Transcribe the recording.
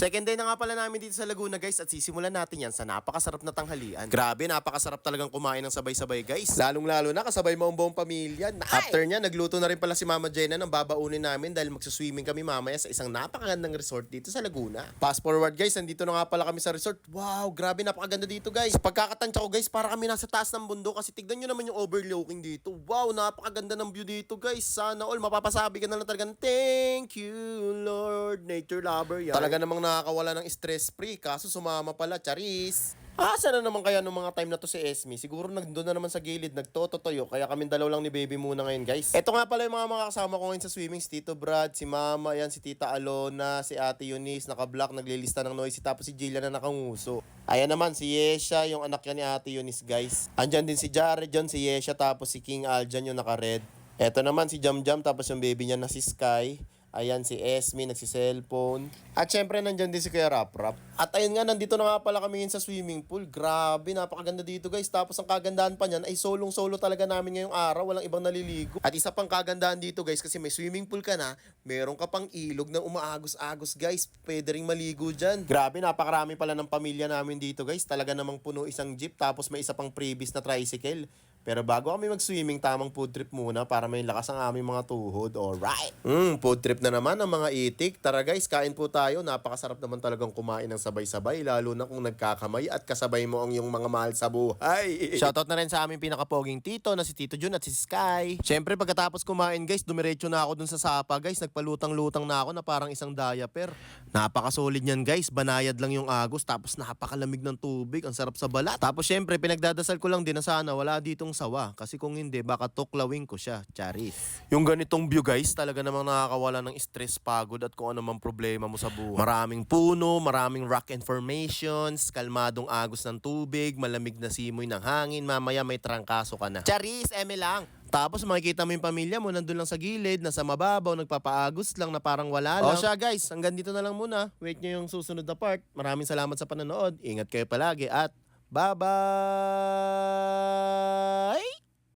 Second day na nga pala namin dito sa Laguna guys at sisimulan natin yan sa napakasarap na tanghalian. Grabe, napakasarap talagang kumain ng sabay-sabay guys. Lalong-lalo na kasabay mo ang buong pamilya. After niya, nagluto na rin pala si Mama Jenna ng babaunin namin dahil magsuswimming kami mamaya sa isang napakagandang resort dito sa Laguna. Fast forward guys, nandito na nga pala kami sa resort. Wow, grabe, napakaganda dito guys. Sa pagkakatansya ko guys, para kami nasa taas ng bundok kasi tignan nyo naman yung overlooking dito. Wow, napakaganda ng view dito guys. Sana all, mapapasabi ka na lang talaga ng thank you Lord, nature lover yan. Talaga namang nakakawala ng stress-free, kaso sumama pala, charis. Asa na naman kaya nung mga time na to si Esme? Siguro nagdoon na naman sa gilid, nagtototoyo, kaya kami dalaw lang ni baby muna ngayon guys. Ito nga pala yung mga kasama ko ngayon sa swimming, si Tito Brad, si Mama, yan, si Tita Alona, si Ate Eunice, naka-black, naglilista ng noisy, tapos si Jillian na nakanguso. Ayan naman, si Yesha, yung anak niya ni Ate Eunice guys. Andyan din si Jared, dyan si Yesha, tapos si King Aljan yung naka-red. Eto naman si Jam Jam, tapos yung baby niya na si Sky. Ayan si Esme, nagsi-cellphone. At syempre nandyan din si Kuya Rap Rap. At ayun nga, nandito na nga pala kami ngayon sa swimming pool. Grabe, napakaganda dito guys. Tapos ang kagandahan pa niyan ay solong-solo talaga namin ngayong araw. Walang ibang naliligo. At isa pang kagandahan dito guys, kasi may swimming pool ka na, meron ka pang ilog na umaagos-agos guys. Pwede ring maligo dyan. Grabe, napakarami pala ng pamilya namin dito guys. Talaga namang puno isang jeep, tapos may isa pang previous na tricycle. Pero bago kami mag-swimming, tamang food trip muna para may lakas ang aming mga tuhod. Alright. Food trip na naman ang mga itik. Tara guys, kain po tayo. Napakasarap naman talagang kumain ng sabay-sabay. Lalo na kung nagkakamay at kasabay mo ang iyong mga mahal sa buhay. Shoutout na rin sa aming pinakapoging tito na si Tito Jun at si Sky. Siyempre pagkatapos kumain guys, dumiretso na ako dun sa sapa guys. Nagpalutang-lutang na ako na parang isang diaper. Napakasolid niyan guys. Banayad lang yung agos. Tapos napakalamig ng tubig. Ang sarap sa balat. Tapos siyempre pinagdadasal ko lang din na sana wala ditong sawa, kasi kung hindi baka tuklawin ko siya, charis. Yung ganitong view guys, talaga namang nakakawala ng stress, pagod at kung ano mang problema mo sa buhay. Maraming puno, maraming rock formations, kalmadong agos ng tubig, malamig na simoy ng hangin, mamaya may trangkaso ka na. Charis, eme lang. Tapos makikita mo yung pamilya mo nandun lang sa gilid, nasa mababaw, nagpapaagos lang na parang wala lang. O siya guys, hanggang dito na lang muna. Wait nyo yung susunod na part. Maraming salamat sa panonood. Ingat kayo palagi at bye-bye!